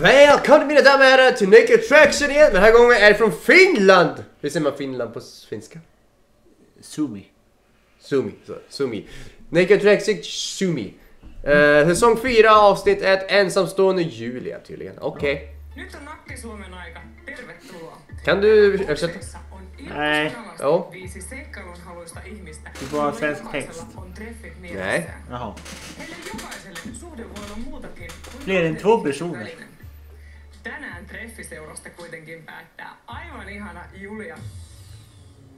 Välkomna mina damer och herrar till Naked Attraction igen. Den här gången är det från Finland. Hur säger man Finland på finska? Sumi. Sumi. Naked Attraction Sumi. Säsong 4 avsnitt 1. Ensamstående Julia tydligen. Okej. Nyt on Nakki-Suomen aika. Tervetuloa. Kan du översätta? Nej. Ja. 5 seikkailunhaluista ihmistä. Det var svensk text. On treffit Nej. mielessään. Jaha. Heille jokaiselle suhde voi olla muutakin kuin Fler än 2 personer. välinen. Tänään treffiseurasta kuitenkin päättää aivan ihana Julia.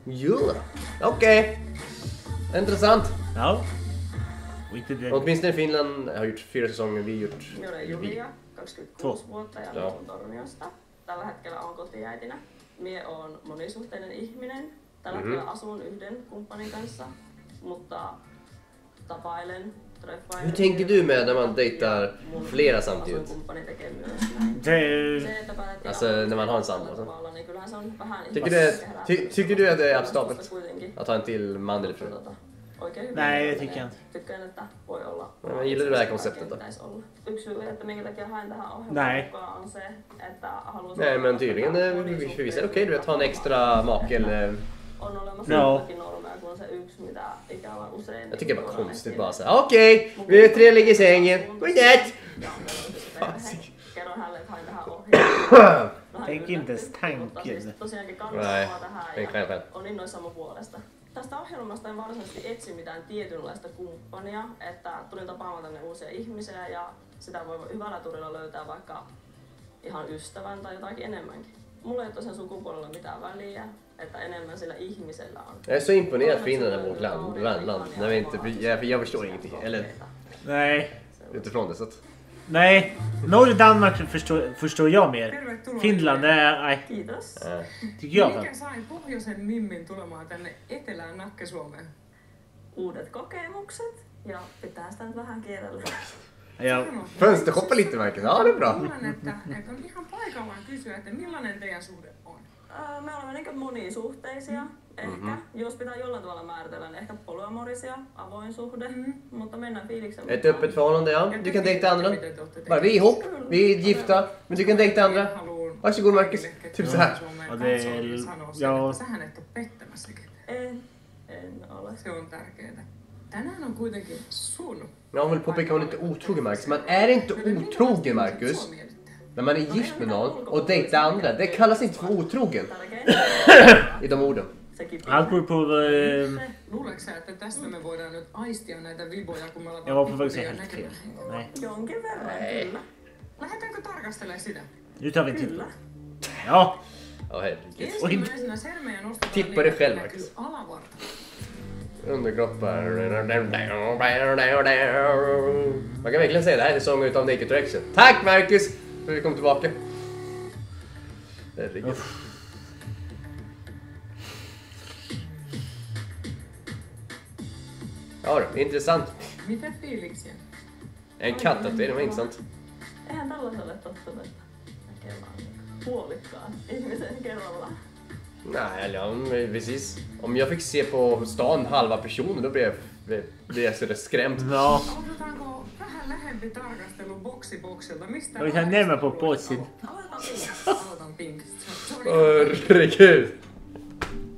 Julia. Okej. Intressant. Ja. Och inte det. Åtminstone Finland har gjort 4 säsonger. Vi har gjort... Minä olen Julia, 26 vuotta ja Joo. asun Torniosta. Tällä hetkellä olen kotiäitinä. Mie on monisuhteinen ihminen. Tällä hetkellä asun yhden kumppanin kanssa, mutta tapailen, treffailen. Hur tänker du med när man dejtar flera samtidigt? Asunkumppani tekee myös näin. Det Se, että päätettiin Alltså, när man har en sambo, så. tavalla, niin kyllähän se on vähän Tycker du att det är abstabelt? Mutta kuitenkin, Att ha en till man eller fru? oikein hyvin. Nej, det tycker jag inte. Tykkään, että voi olla. Men gillar du det här konceptet då? Pitäisi olla. Yksi syy, että minkä takia haen tähän ohjelmaan Nej. mukaan on se, että haluaisin... Nej men tydligen för vissa är det okej du vet ha en extra make eller... On olemassa No. jotakin normeja kuin se yksi, mitä ikävä usein... Jag tycker det är bara konstigt bara såhär okej, vi 3 ligger i sängen, godnatt! Kerron hänelle, että hain tähän ohjelmaan. Tänk inte ens Mutta tanken. siis tosiaankin Nej, kannattaa tähän tänk själv. ja on innoissaan mun puolesta. Tästä ohjelmasta en varsinaisesti etsi mitään tietynlaista kumppania, että tulin tapaamaan tänne uusia ihmisiä ja sitä voi hyvällä turilla löytää vaikka ihan ystävän tai jotakin enemmänkin. Mulla ei tosiaan sukupuolella mitään väliä, että enemmän sillä ihmisellä on. Jag är så imponerad Finland är vårt land. När vi inte, jag förstår ingenting. Eller Nej. utifrån det så att... Nej. Norge och Danmark förstår jag mer. Tervetuloa. Finland, nej. Kiitos. Tycker jag. Mikä sai pohjoisen mimmin tulemaan tänne etelään Nakki-Suomeen? Uudet kokemukset ja pitää sitä nyt vähän kierrellä. Ja. Fönstershoppa lite verkligen. Ja det är bra. Luulen, että on ihan paikallaan kysyä, että millainen teidän suhde on? Me olemme niinkö monisuhteisia, ehkä. Jos pitää jollain tavalla määritellä, niin ehkä polyamorisia, avoin suhde. Mutta mennään fiiliksen Ett öppet förhållande, ja. Du kan dejta andra. Bara vi är ihop, vi är gifta, men du kan dejta andra. Varsågod Marcus. Typ så här. Och det är... Ja. Sähän et ole pettämässä ketään. En ole. Se on tärkeää. Tänään on kuitenkin sun. Jag vill påpeka att man inte är otrogen Marcus. Man är inte otrogen Marcus. När man är gift med någon och dejtar andra. Det kallas inte för otrogen. I de orden. Sekin Allt beror på... Luuleeko sä, että tästä me voidaan nyt aistia näitä viboja, kun me ollaan Jag var på väg att säga viboja helt fel. näkemässä? Nej. jonkin verran kyllä. Lähdetäänkö tarkastelemaan sitä? Nu tar vi en titt. Ja. Ja herregud. Ensimmäisenä sermejä nostetaan Tippa dig själv, näkyy Marcus. alavarta. Underkroppar. Man kan verkligen säga det här är säsongen utav Naked Attraction. Tack Marcus! För att vi kom tillbaka. Herregud. Ja då, intressant. Mitä fiiliksiä? En kattatuering var intressant. Eihän tällaiselle tottunut, että näkevään puolikkaan ihmisen kerrallaan. Nej, eller ja, precis. Om jag fick se på stan halva personen då blev jag så skrämd. Ja. Otetaanko vähän lähempi tarkastelu boksiboksilta? Mistä? Vi kan närma på båtsin. Aloitan pinkistä. Herregud.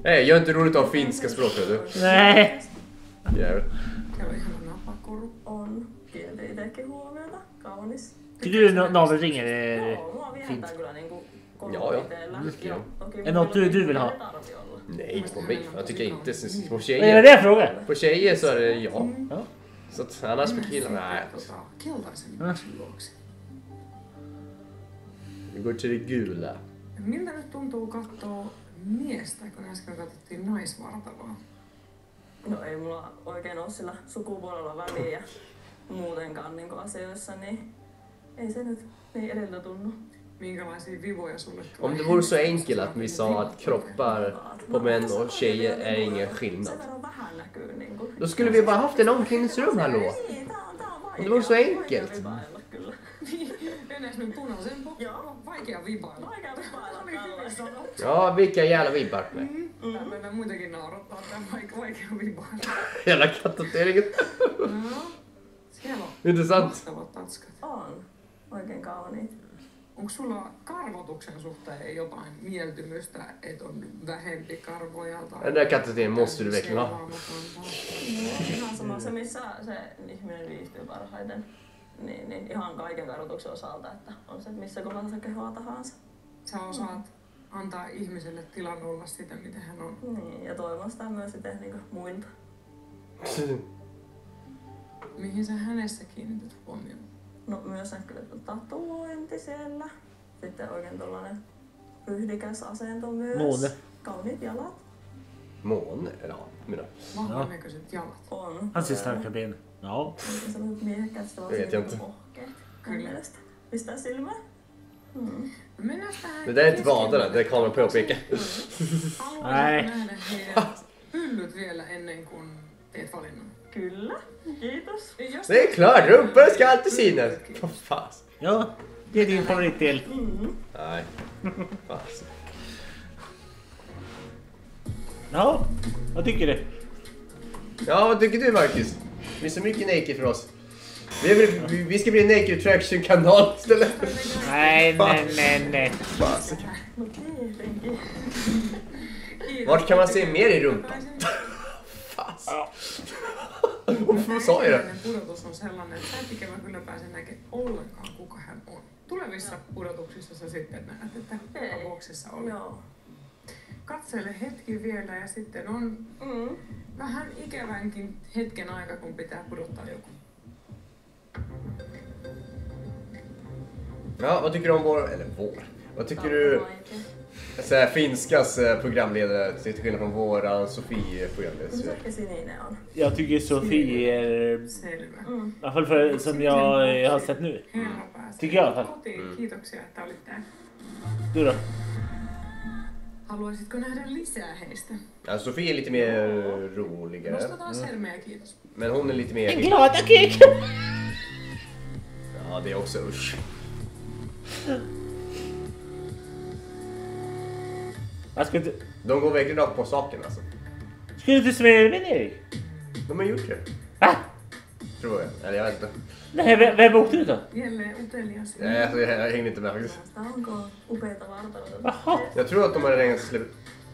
Hej, gör inte roligt av finska språket du. Nej. Jävlar. Se on ihana napakuru. On. Kielti itsekin huomiota. Kaunis. Tycker du navelring är Joo, mua fint? viehättää kyllä niinku koko Joo, joo. iteellä. Just Ja joo. toki Är något du vill ha? ei tarvi olla. Nej, på mig. Jag tycker inte. På Vad är tjejer. det jag frågar? På tjejer så är det ja. Ja. Så att annars på killar, nej. Keltaisen Ja. luoksi. Vi går till det gula. Miltä nyt tuntuu kattoo miestä, kun äsken katsottiin naisvartaloa? No ei mulla oikein ole sillä sukupuolella väliä muutenkaan niinku asioissa, niin ei se nyt niin edeltä tunnu. Minkälaisia vivoja sulle tulee? Om det vore så enkelt att vi sa att kroppar på män och tjejer är ingen Sen skillnad. verran vähän näkyy niinku. Då skulle vi bara haft en omklädningsrum, hallå. Niin, tää on vaikea. Det vore så enkelt. Vaikea vibailla kyllä. Enes nyt punaisen Joo. vaikea vibailla. Vaikea vibailla Oli hyvin tällaista. sanottu. Ja, vilka jävla vibbar. Tää meidän muitakin naurattaa tää vaikea vibailla. Jävla kattatueringar. No, siellä on Intressant. mahtavat tatskat. On. oikein kauniit. Onko sulla karvotuksen suhteen jotain mieltymystä, että on vähempi karvoja? Den där katten måste du verkligen ha. Ihan sama se, missä se ihminen viihtyy parhaiten. Niin ihan kaiken karvotuksen osalta, että on se missä kohdassa kehoa tahansa. Sä osaat antaa ihmiselle tilan olla sitä, mitä hän on. Niin, ja toivon sitä myös sitten niin muilta. Mihin sä hänessä kiinnität huomioon? No myös kyllä tatuointi siellä. Sitten oikein tollanen ryhdikäs asento myös. Måne. Kauniit jalat. Måne? Ja, minä. Vahvan näköiset jalat. On. Han ser starka ben. Ja. Oikein sellaiset miehekkäät, Vet jag inte. ohkeet. Kyllä. Mielestä. Pistää silmään. Mennään tähän. Det där är inte vaderna, det kan man påpeka. Haluaisit Nej. nähdä heidän hyllyt vielä ennen kuin teet valinnan? Kyllä. Kiitos. Jos Det är klart, rumpan ska alltid synas. Vad fan. Ja, det är din favoritdel. Nej. Fan. Ja, vad tycker du? Ja, vad tycker du Marcus? Det blir så mycket naked för oss. Vi ska bli en naked attraction-kanal istället. Nej. Fasiken. No tietenkin. Vart kan man se mer i rumpan? Fas. Vad sa jag det? Pudotus on sellainen, että sä et ikävä kyllä pääse näkemään ollenkaan, kuka hän on. Tulevissa pudotuksissa sä sitten näet, että kuka boksissa oli. Joo. Katsele hetki vielä ja sitten on vähän ikävänkin hetken aika, kun pitää pudottaa joku. Ja, vad tycker du om Vad tycker du så här, finskas programledare till skillnad från våran Sofie No programledare? se ehkä sininen on. Jag tycker Sofie är... Selvä. I alla fall för, som jag har sett nu. Herra pääsee Tycker jag i alla fall. kotiin. Kiitoksia, että olit täällä. Du då? Haluaisitko nähdä lisää heistä? Ja, Sofie är lite mer roligare. Nostetaan sermeä, kiitos. Men hon är lite mer... glada kuk! Ja, det är också usch. Jag ska inte... De går verkligen rakt på saken alltså. Ska du till Sverige, Erik? De har gjort det. Va? Tror jag. Eller jag vet inte. Nej, vem åkte du då? Jälleen utelias. Nej, alltså, jag hängde inte med faktiskt. Sitä onko upeita vartaloita. Jaha. Jag tror att de har redan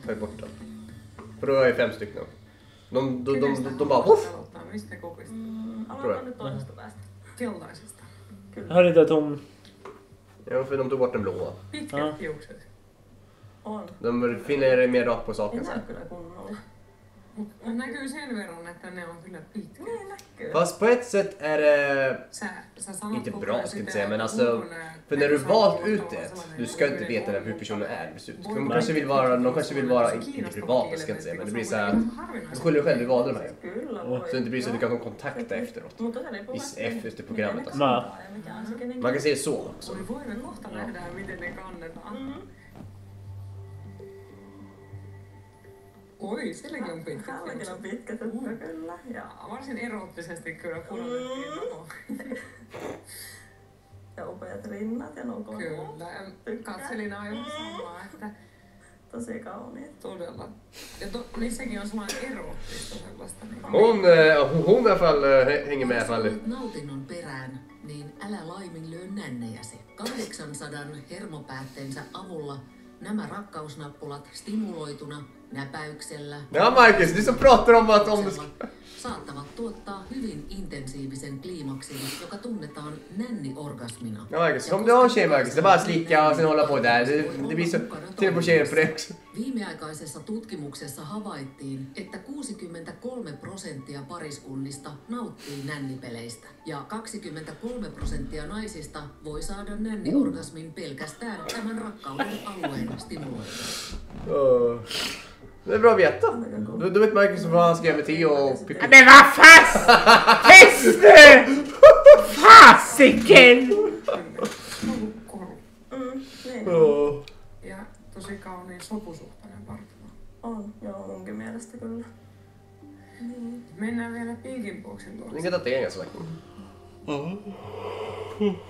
tagit bort den. För då är det 5 stycken. De bara voff! Aloittaa mistä kokista? Aloitetaan nyt toisesta päästä. Keltaisesta. Jag hörde inte att hon... Ja, för de tog bort den blåa. Pitkät hiukset. On. De finner det mer rakt på saken En sen. näy kyllä kunnolla. Mutta näkyy sen verran, että ne on kyllä pitkät. Niin näkyy. Fast på ett sätt är det Sä sanot inte koko bra ajan ska jag inte sitä säga, men alltså för när du valt ut det, du ska inte veta hur personen är. De kanske vill vara inte privata ska jag inte säga, men det blir så här. Du skyller dig själv, du valde de här. Kyllä Så voi. det inte blir så att du kan kontakta efteråt. Mutta se riippuu Efter programmet alltså. Ma. Man kan se så också. Oli voimme kohta nähdä, miten ne kannetaan. Oi, silläkin on pitkät Tälläkin hiukset. on pitkät, että kyllä. Ja, Varsin eroottisesti kyllä pudotettiin. ja upeat rinnat ja nukot. Kyllä. Katselin aivan samaa, että Tosi kauniit. todella. Ja niissäkin on sellainen eroottista sellaista. Niin Hon i alla fall hänger med i alla fall. Olet nautinnon perään, niin älä laiminlyö nännejäsi. 800 hermopäätteensä avulla nämä rakkausnappulat stimuloituna näpäyksellä Ja Marcus, du som pratar om att om saattavat tuottaa hyvin intensiivisen kliimaksin, joka tunnetaan nänniorgasmina. Ja Marcus, om du har en tjej Marcus, det är bara att slicka och sen hålla på där. Det blir så... Ser på tjejer på det också. Viimeaikaisessa tutkimuksessa havaittiin, että 63% pariskunnista nauttii nännipeleistä ja 23% naisista voi saada nänniorgasmin pelkästään tämän rakkauden alueen stimuloinnilla. Det är bra att veta. Då vet Marcus vad han ska göra med Theo och Pippi. Men vad fast! Tyst nu! Fasiken! koru. Niin Ja tosi kauniin sopusuhtainen vartalo. on. Joo, munkin mielestä kyllä. Mennään vielä Pinkinboxin luokse. Ni kan ta det engelska sagt.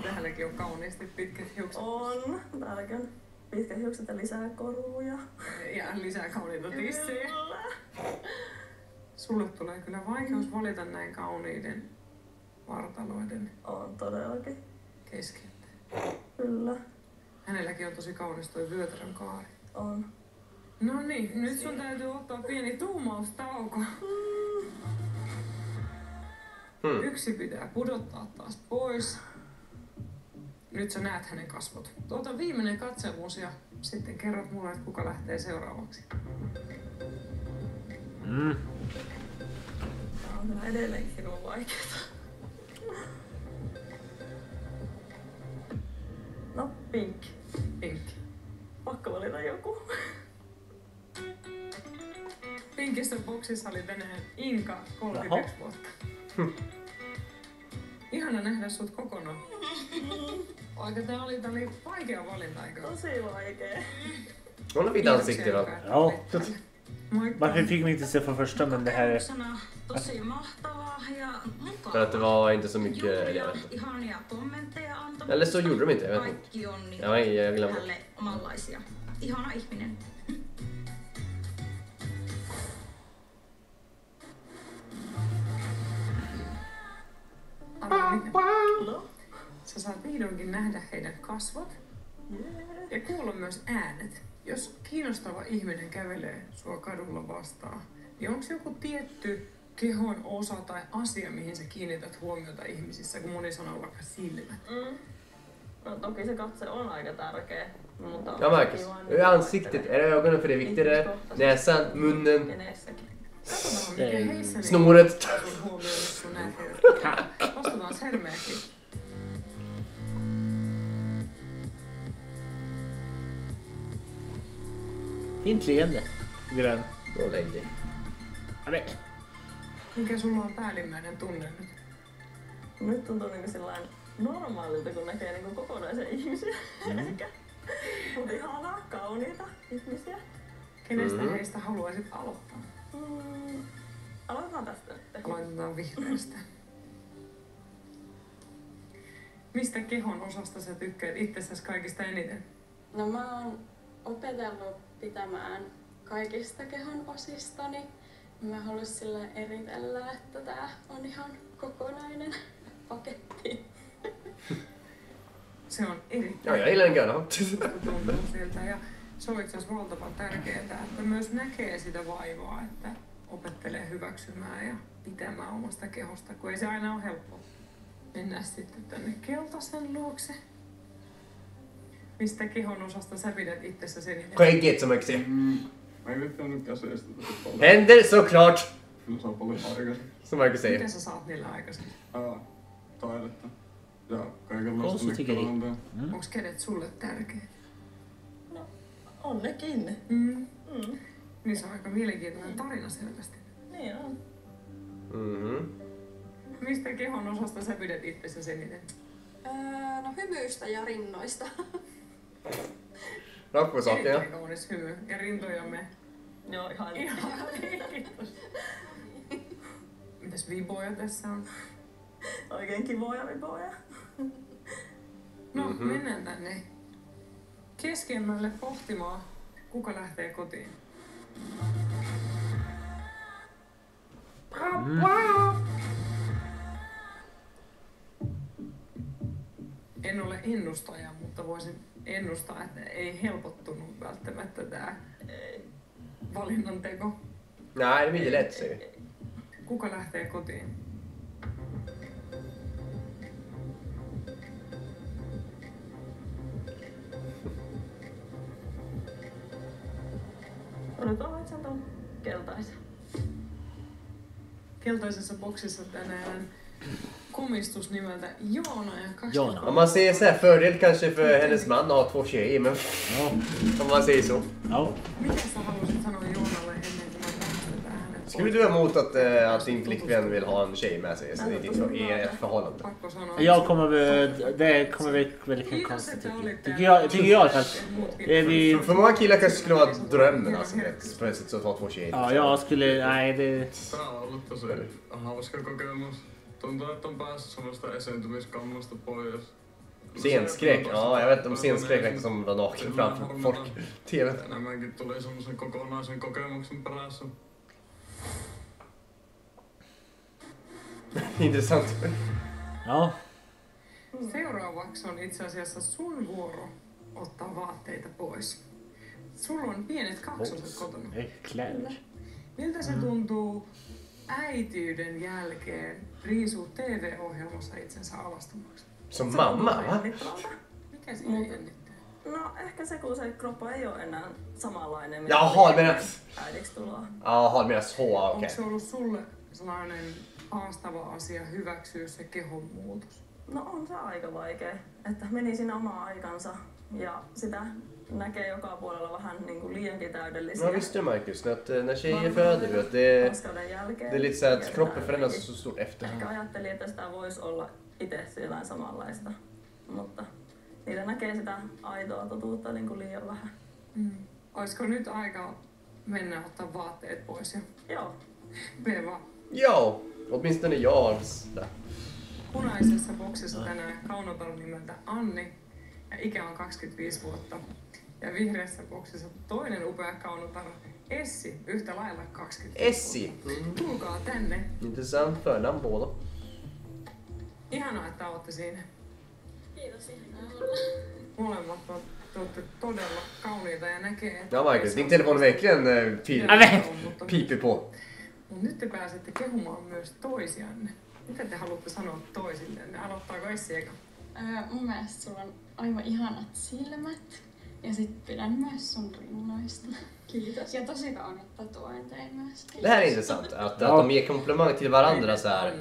Täälläkin on kauniisti pitkät hiukset. On. Täälläkin on pitkät hiukset ja lisää koruja. Ja lisää kauniita tissejä. Sulle tulee kyllä vaikeus valita näin kauniiden vartaloiden On todellakin. keskeltä. Hänelläkin on tosi kaunis toi vyötärön kaari. On. No niin, nyt sun täytyy ottaa pieni tuumaustauko. Yksi pitää pudottaa taas pois. Nyt sä näet hänen kasvot. Tuota viimeinen katselmus ja sitten kerrot mulle, että kuka lähtee seuraavaksi. Tää on kyllä edelleenkin hirveän vaikeeta. No, Pink. Pink. Pakko valita joku. Pinkissä boksissa oli tänään Inka, 31 vuotta. Ihana nähdä sut kokonaan. Tää oli vaikea valinta, eikö? Tosi vaikea. Hon har vi ansikte då. Ja. Moikka. Varför fick man inte se från första men det här är... Tosi mahtavaa ja mukavaa. För att det var inte så mycket... Eller, jag vet inte. Ihania kommentteja antamassa. Eller så gjorde de inte, jag vet inte. Kaikki on niin Jag glömde. hänelle omanlaisia. Ihana ihminen. Sä saat vihdoinkin nähdä heidän kasvot ja kuulla myös äänet. Jos kiinnostava ihminen kävelee sua kadulla vastaan, niin onko joku tietty kehon osa tai asia, mihin sä kiinnität huomiota ihmisissä, kun moni sanoo vaikka silmät? No toki se katse on aika tärkeä, mutta... Jag märker. Ansiktet, är det ögonen för det är viktigare? Näsan, munnen, Ja neessäkin. Katsotaan, mikä heissä snoret. sun huomioon, jos sun näet heidät. Vastataan Selmeäkin. Fint leende. Grön. Då lägg dig. Ja, men. Mikä sulla on päällimmäinen tunne nyt? Nyt tuntuu niinku sillain normaalilta, kun näkee niinku kokonaisen ihmisiä. Ehkä. Mut ihanaa, kauniita ihmisiä. Kenestä heistä haluaisit aloittaa? Aloitetaan tästä nyt. Aloitetaan vihreästä. Mistä kehon osasta sä tykkäät itsessäsi kaikista eniten? No mä oon opetellut pitämään kaikista kehon osistani. Mä haluaisin sillä eritellä, että tää on ihan kokonainen paketti. Se on erittäin Ja, jag gillar den gröna. tuntuu siltä ja se on itse asiassa valtavan tärkeää, että myös näkee sitä vaivaa, että opettelee hyväksymään ja pitämään omasta kehosta, kun ei se aina ole helppoa. Mennään sitten tänne keltaisen luokse. Mistä kehon osasta sä pidät itsessäsi eniten? Skägget som man kan se. Mä en nyt tykkää seistä tosi paljon. Händer såklart. Kyllä se on paljon aikaisin. Som man kan Mitä säga. sä saat niillä aikaisemmin? Taidetta. Ja kaikenlaista Konsttyckeri. näköalantaa. Onks kädet sulle tärkeät? No, on nekin. Niin se on aika mielenkiintoinen tarina selvästi. Niin on. Mistä kehon osasta sä pidät itsessäsi eniten? No hymyistä ja rinnoista. Rakkosaker. Erittäin kaunis hymy ja rintojamme. Joo, ihan Kiitos. Mitäs viboja tässä on? oikein kivoja viboja. No, mennään tänne keskemmälle pohtimaan, kuka lähtee kotiin. En ole ennustaja, mutta voisin ennustaa, että ei helpottunut välttämättä tää valinnan teko. Nej, det blir lätt säger vi. Kuka lähtee kotiin? No nyt on sen tuon keltaisen. Keltaisessa boksissa tänään komistus nimeltä Joona ja 20. Joona. Om man säger så här, fördel kanske för hennes man att ha 2 tjejer, men Ja. om man säger så. Ja. Mitä sä haluaisit sanoa Joonalle ennen kuin mä päästetään hänet? Skulle du vara emot att din flickvän vill ha en tjej med sig i ert förhållande? Pakko sanoa. Jag kommer väl... Det kommer väl väldigt Kiitos, konstigt että tycker olitte. jag. Tycker jag i alla fall. Vi... För många killar kanske skulle vara drömmen alltså, vet, plötsligt så att ha 2 tjejer. Ja, jag skulle... Nej, det... Tää on ollut tosi hauska kokemus. Tuntuu, että on päässyt semmoista esiintymiskammasta pois. Scenskräck, ja jag vet inte om scenskräck räknas som att vara naken framför folk. TV. Enemmänkin tuli semmoisen kokonaisen kokemuksen perässä. Intressant. Ja. Seuraavaksi on itse asiassa sun vuoro ottaa vaatteita pois. Sulla on pienet kaksoset kotona. Kläder. Miltä se tuntuu äitiyden jälkeen riisua TV-ohjelmassa itsensä alastomaksi? Sun mamma, va? Mikä siinä jännittää? No ehkä se, kun se kroppa ei ole enää samanlainen. Jaha, du menar... Äidiksi tuloa. Jaha, du menar så, Onko okej. se ollut sulle sellainen haastava asia hyväksyä se kehon muutos? No on se aika vaikea, että meni siinä omaa aikansa ja sitä näkee joka puolella vähän niin kuin liiankin täydellisiä. Ja visste du Marcus, att när tjejer föder du, att det raskauden jälkeen. är lite så att kroppen förändras så stort efter. Ehkä ajattelin, että sitä voisi olla itse jotain samanlaista, mutta niitä näkee sitä aitoa totuutta niin kuin liian vähän. Olisiko nyt aika mennä ottaa vaatteet pois ja Joo. mene vaan. Ja, åtminstone jag har det. Punaisessa boksissa tänään kaunotar nimeltä Anni ja ikä on 25 vuotta. Ja vihreässä boksissa toinen upea kaunotar Essi, yhtä lailla 25 Essi. vuotta. Tulkaa tänne. Intressant förnamn båda. Ihanaa, että olette siinä. Kiitos, ihanaa olla. Molemmat olette todella kauniita ja näkee, että... Ja Marcus, din telefon verkligen piper på. Mut nyt te pääsette kehumaan myös toisianne. Mitä te haluatte sanoa toisillenne? Aloittaako Essi eka? Mun mielestä sulla on aivan ihanat silmät. Ja sit pidän myös sun rinnoista. Kiitos. Ja tosi kaunit tatuointeja myös. Det här är intressant, att de ger komplimang till varandra så här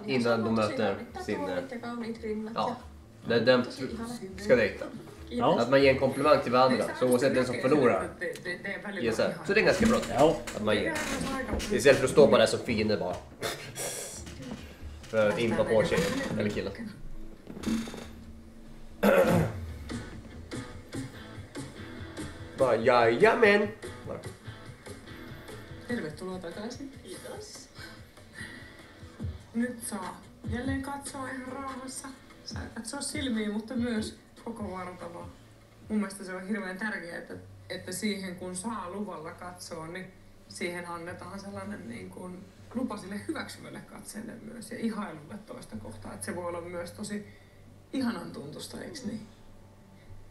innan de möter sin... Ja kauniit rinnat. Ja, den ska dejta. Ja. Att man ger en komplimang till varandra, så oavsett den som förlorar ger så här. Så det är ganska bra. Ja. Att man ger. Istället för att stå bara där som fiende bara. För att impa på tjejen eller killen. Bara jajamän. Tervetuloa takaisin. Kiitos. Nyt saa jälleen katsoa ihan rauhassa. Saa katsoa silmiin, mutta myös koko vartaloa. Mun mielestä se on hirveän tärkeää, että siihen kun saa luvalla katsoa, niin siihen annetaan sellainen niin kuin lupa sille hyväksyvälle katseelle myös ja ihailulle toista kohtaa. Että se voi olla myös tosi ihanan tuntusta, eikö niin?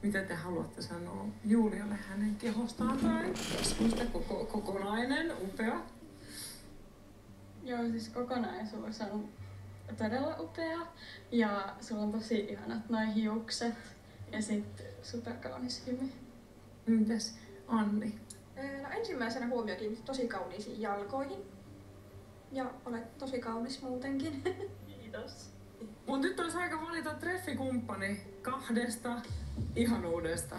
Mitä te haluatte sanoa Julialle hänen kehostaan tai kasvusta kokonainen, upea? Joo, siis kokonaisuus on todella upea. Ja sulla on tosi ihanat noi hiukset. Ja sit superkaunis hymy. Mitäs Anni? No ensimmäisenä huomio kiinnitti tosi kauniisiin jalkoihin. Ja olet tosi kaunis muutenkin. Kiitos. Mut nyt olisi aika valita treffikumppani kahdesta ihanuudesta.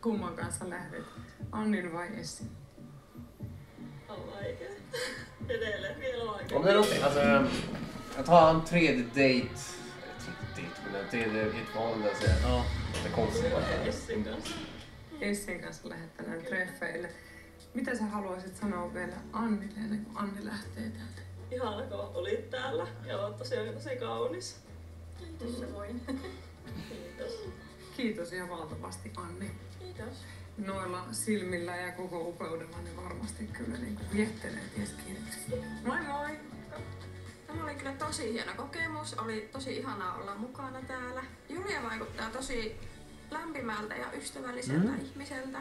Kumman kanssa lähdet? Annin vai Essin? On vaikea. Edelleen vielä vaikea. Om det är okej, alltså att ha en tredje dejt, men en tredje i ett förhållande så Ja. det är konstigt bara. Essin kanssa. Essin kanssa lähdet tänään treffeille. Mitä sä haluaisit sanoa vielä Annille ennen kuin Anni lähtee täältä? Ihana, kun olit täällä ja olet tosiaan tosi kaunis. Kiitos, se voin. Kiitos. Kiitos ihan valtavasti Anni. Kiitos. Noilla silmillä ja koko upeudella ne varmasti kyllä niin kuin viettelee ties kirjaksi. Moi moi! Tämä oli kyllä tosi hieno kokemus. Oli tosi ihanaa olla mukana täällä. Julia vaikuttaa tosi lämpimältä ja ystävälliseltä ihmiseltä.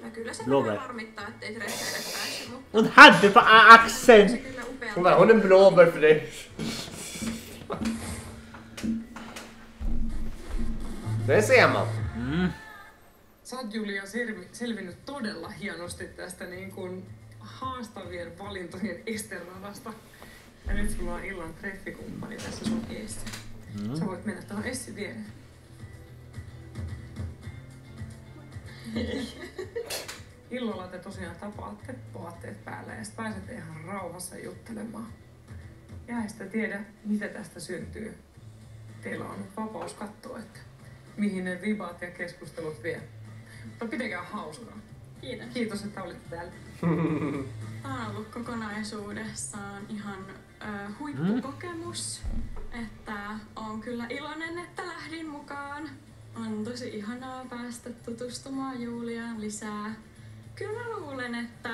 Ja kyllä se Blåbär. vähän harmittaa, ettei treffeille päässyt, mutta Hon hade på se axeln! kyllä upea. Hon är en blåbär för dig. Det ser man. Sä oot Julia selvinnyt todella hienosti tästä niin kuin haastavien valintojen esterradasta. Ja nyt sulla on illan treffikumppani tässä sun eessä. Sä voit mennä tuohon Essin viereen. Illalla te tosiaan tapaatte vaatteet päällä ja sit pääsette ihan rauhassa juttelemaan. Ja ei sitä tiedä, mitä tästä syntyy. Teillä on vapaus katsoa, että mihin ne vibat ja keskustelut vie. Mutta pitäkää hauskaa. Kiitos. Kiitos, että olitte täällä. Tämä on ollut kokonaisuudessaan ihan huippukokemus. Että on kyllä iloinen, että lähdin mukaan. On tosi ihanaa päästä tutustumaan Juliaan lisää. Kyllä mä luulen, että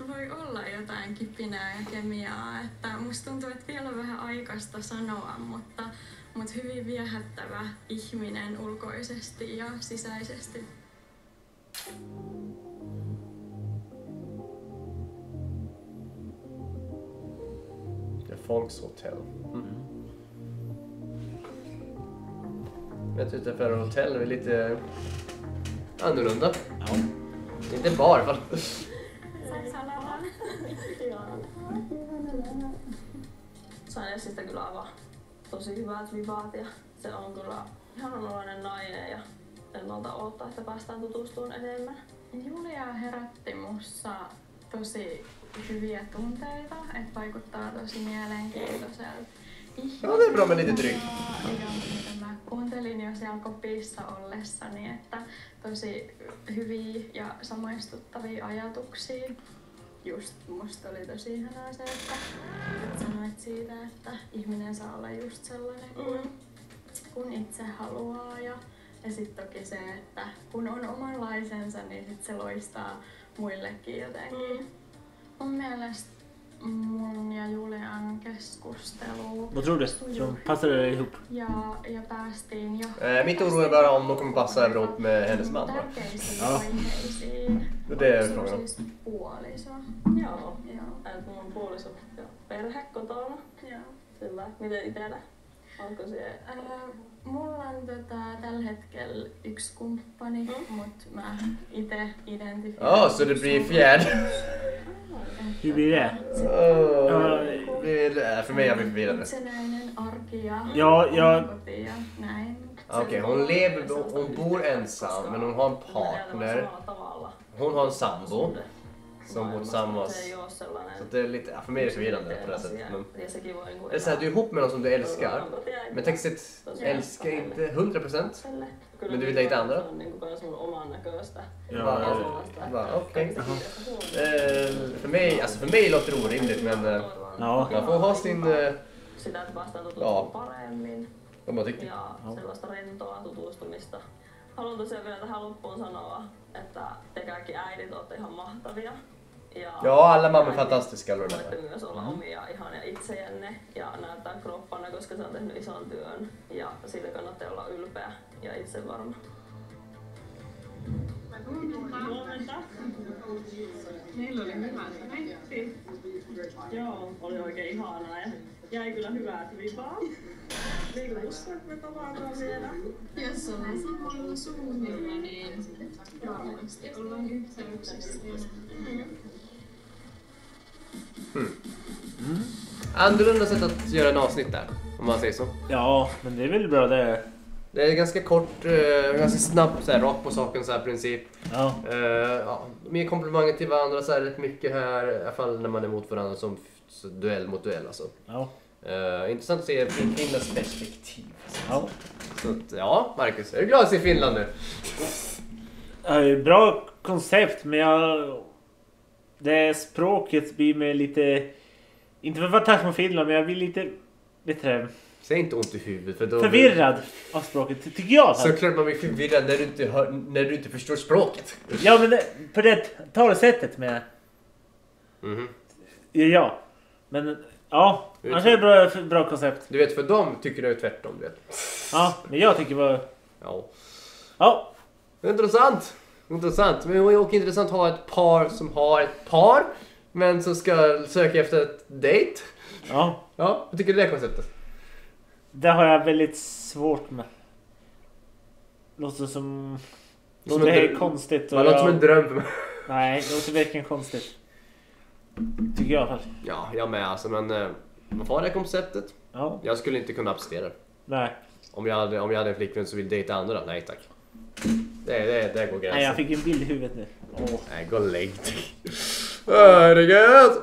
voi olla jotain kipinää ja kemiaa. Että musta tuntuu, että vielä on vähän aikaista sanoa, mutta mutta hyvin viehättävä ihminen ulkoisesti ja sisäisesti. The Folkshotell. Jag tyckte för hotell är lite annorlunda. Ja. Inte bar i alla fall. Sainessista kyllä avaa tosi hyvät vibaat ja se on kyllä ihanalainen nainen ja ennalta odottaa, että päästään tutustumaan enemmän. Julia herätti mussa tosi hyviä tunteita, että vaikuttaa tosi mielenkiintoiselta ihmiseltä. Ja, det är bra med lite dryck. Ja mä kuuntelin jo siellä kopissa ollessani, että tosi hyviä ja samaistuttavia ajatuksia. Just musta oli tosi ihanaa se, että sanoit siitä, että ihminen saa olla just sellainen kun itse haluaa. Ja sit toki se, että kun on omanlaisensa, niin sit se loistaa muillekin jotenkin. Mun mielestä mun ja Julian keskustelu. Vad tror du? De passar ihop? Ja päästiin jo. Mitt oro är bara om de kommer passa ihop med hennes man. Tärkeisiin aiheisiin. Det är frågan. Siis puoliso. Joo. Mulla on puoliso ja perhe kotona. Joo. Kyllä. Miten itsellä? Onko se? Mulla on tällä hetkellä yksi kumppani, mut mä ite identifioin. Så det blir fjärde. Hur blir det? För mig är det förvirrande. Itsenäinen arki ja. koti ja näin. Okej, hon bor ensam men hon har en partner. Hon har en sambo som bor tillsammans. Så det är lite, för mig är det förvirrande på det sättet. Men det är så här, du är ihop med någon som du älskar. Men textet älskar inte 100%. Men du vill dejta andra? Okej. För mig låter det orimligt men man får ha sin... Vad man tycker. Ja sellaista rentoa tutustumista. Haluan tosiaan vielä tähän loppuun sanoa, että te kaikki äidit olette ihan mahtavia. Ja, alla mammor är fantastiska. Voitte myös olla omia ihania itsejänne ja näyttää kroppanne, koska se on tehnyt ison työn. Ja siitä kannattaa olla ylpeä ja itsevarma. Huomenta. Meillä oli hyvä näitti. Joo, oli oikein ihanaa ja jäi kyllä hyvät vipaat. Niin uskon, että me tavataan vielä. Jos ollaan samalla suunnilla, niin varmasti ollaan yhteyksissä. Annorlunda sätt att göra en avsnitt där, om man säger så. Ja, men det är väl bra det. Det är ganska kort, ganska snabbt, så här, rakt på saken så här princip. Ja. Mer komplimanger till varandra så här rätt mycket här, i alla fall när man är mot varandra som duell mot duell alltså. Ja. Intressant att se Finlands perspektiv. Ja. Så att, ja, Marcus, är du glad att se Finland nu? Bra koncept, men det språket blir med lite, inte för att vara tack med Finland, men jag blir lite säg inte ont i huvudet för då förvirrad av språket, tycker jag. Så klart man blir förvirrad när du inte förstår språket. Ja, men på det talesättet med. Ja, men ja, annars är det bra koncept. Du vet, för dem tycker det är tvärtom, du vet. Ja, men jag tycker bara... Ja. Intressant. Men det är också intressant att ha ett par som har ett par, men som ska söka efter ett dejt. Ja. Ja, vad tycker du det konceptet? Det har jag väldigt svårt med. Låter som... Det är konstigt. Det låter som en dröm för mig. Nej, det låter verkligen konstigt. Tycker jag i alla fall. Ja, jag med alltså, men man får det konceptet. Ja. Jag skulle inte kunna abstera det. Nej. Om jag hade en flickvän som vill dejta andra, nej tack. Det går gränsen. Nej, jag fick en bild i huvudet nu. Nej, gå och lägg dig. Herregud!